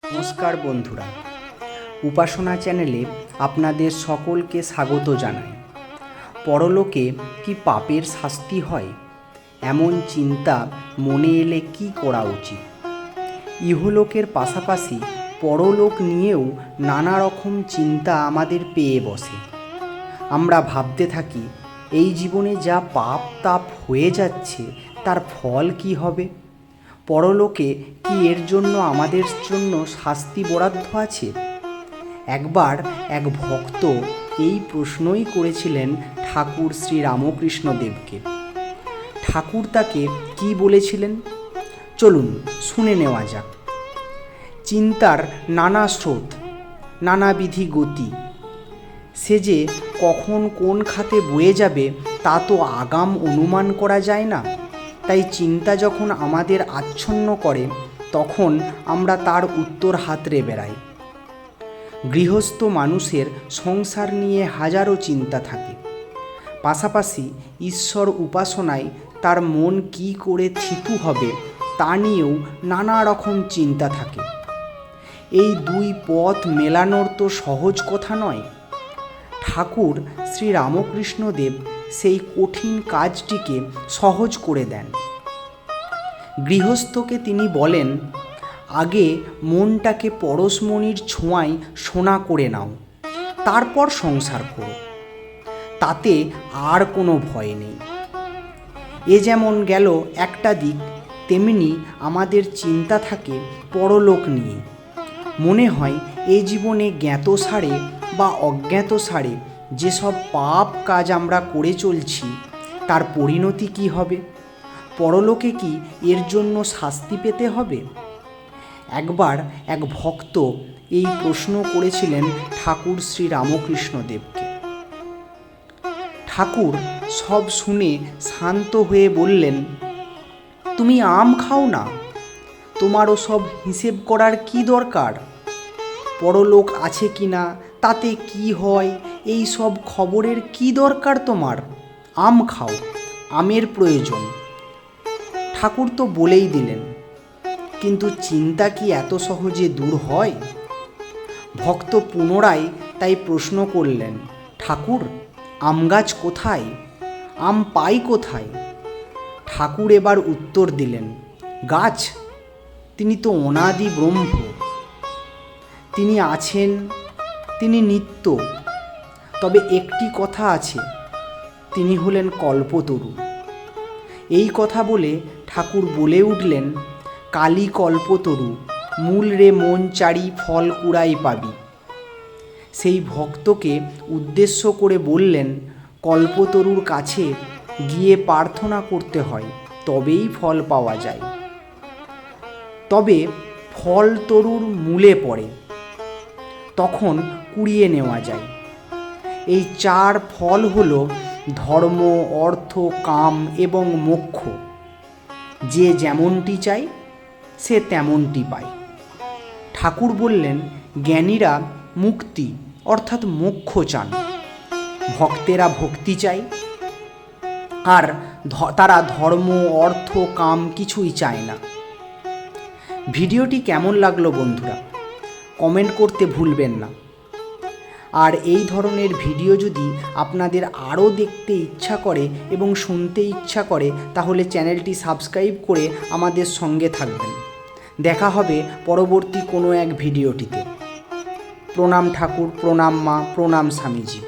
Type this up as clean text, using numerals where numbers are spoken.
নমস্কার বন্ধুরা, উপাসনা চ্যানেলে আপনাদের সকলকে স্বাগত জানাই। পরলোকে কি পাপের শাস্তি হয়, এমন চিন্তা মনে এলে কি করা উচিত? ইহলোকের পাশাপাশি পরলোক নিয়েও নানা রকম চিন্তা আমাদের পেয়ে বসে। আমরা ভাবতে থাকি, এই জীবনে যা পাপ তাপ হয়ে যাচ্ছে তার ফল কি হবে? পরলোকে কি এর জন্য আমাদের জন্য শাস্তি বরাদ্দ আছে? একবার এক ভক্ত এই প্রশ্নই করেছিলেন ঠাকুর শ্রী রামকৃষ্ণ দেবকে। ঠাকুর তাকে কি বলেছিলেন, চলুন শুনে নেওয়া যাক। চিন্তার নানা স্রোত, নানাবিধি গতি, সে যে কখন কোন খাতে বয়ে যাবে তা তো আগাম অনুমান করা যায় না। তাই চিন্তা যখন আমাদের আচ্ছন্ন করে, তখন আমরা তার উত্তর হাতড়ে বেড়াই। গৃহস্থ মানুষের সংসার নিয়ে হাজারো চিন্তা থাকে, পাশাপাশি ঈশ্বর উপাসনায় তার মন কি করে থিতু হবে তা নিয়েও নানা রকম চিন্তা থাকে। এই দুই পথ মেলানোর তো সহজ কথা নয়। ঠাকুর শ্রী রামকৃষ্ণ দেব সেই কঠিন কাজটিকে সহজ করে দেন। গৃহস্থকে তিনি বলেন, আগে মনটাকে পরশমণির ছোঁয়ায় সোনা করে নাও, তারপর সংসার করো, তাতে আর কোনো ভয় নেই। এ যেমন গেল একটা দিক, তেমনি আমাদের চিন্তা থাকে পরলোক নিয়ে। মনে হয় এই জীবনে জ্ঞাতসারে বা অজ্ঞাতসারে যেসব পাপ কাজ আমরা করে চলছি তার পরিণতি কি হবে? পরলোকে কি এর জন্য শাস্তি পেতে হবে? একবার এক ভক্ত এই প্রশ্ন করেছিলেন ঠাকুর শ্রী রামকৃষ্ণ দেবকে। ঠাকুর সব শুনে শান্ত হয়ে বললেন, তুমি আম খাও না, তোমারও সব হিসেব করার কি দরকার? পরলোক আছে কি না, তাতে কি হয়, এই সব খবরের কি দরকার তোমার? আম খাও, আমের প্রয়োজন। ঠাকুর তো বলেই দিলেন, কিন্তু চিন্তা কি এত সহজে দূর হয়? ভক্ত পুনরায় তাই প্রশ্ন করলেন, ঠাকুর, আম গাছ কোথায়? আম পাই কোথায়? ঠাকুর এবার উত্তর দিলেন, গাছ, তিনি তো অনাদি ব্রহ্ম, তিনি আছেন, তিনি নিত্য। তবে একটি কথা আছে, তিনি হলেন কল্পতরু। এই কথা বলে ঠাকুর বলে উঠলেন, কালী কল্পতরু, মূল রে মন চারি ফল কুড়াই পাবি। সেই ভক্তকে উদ্দেশ্য করে বললেন, কল্পতরুর কাছে গিয়ে প্রার্থনা করতে হয়, তবেই ফল পাওয়া যায়। তবে ফল তরুর মূলে পড়ে, তখন কুড়িয়ে নেওয়া যায়। এই চার ফল হল ধর্ম, অর্থ, কাম এবং মোক্ষ। যে যেমনটি চায় সে তেমনটি পায়। ঠাকুর বললেন, জ্ঞানীরা মুক্তি অর্থাৎ মোক্ষ চান, ভক্তেরা ভক্তি চায়, আর তারা ধর্ম, অর্থ, কাম কিছুই চায় না। ভিডিওটি কেমন লাগলো বন্ধুরা, কমেন্ট করতে ভুলবেন না। আর এই ধরনের ভিডিও যদি আপনাদের আরও দেখতে ইচ্ছা করে এবং শুনতে ইচ্ছা করে, তাহলে চ্যানেলটি সাবস্ক্রাইব করে আমাদের সঙ্গে থাকবেন। দেখা হবে পরবর্তী কোনো এক ভিডিওটিতে। প্রণাম ঠাকুর, প্রণাম মা, প্রণাম স্বামীজি।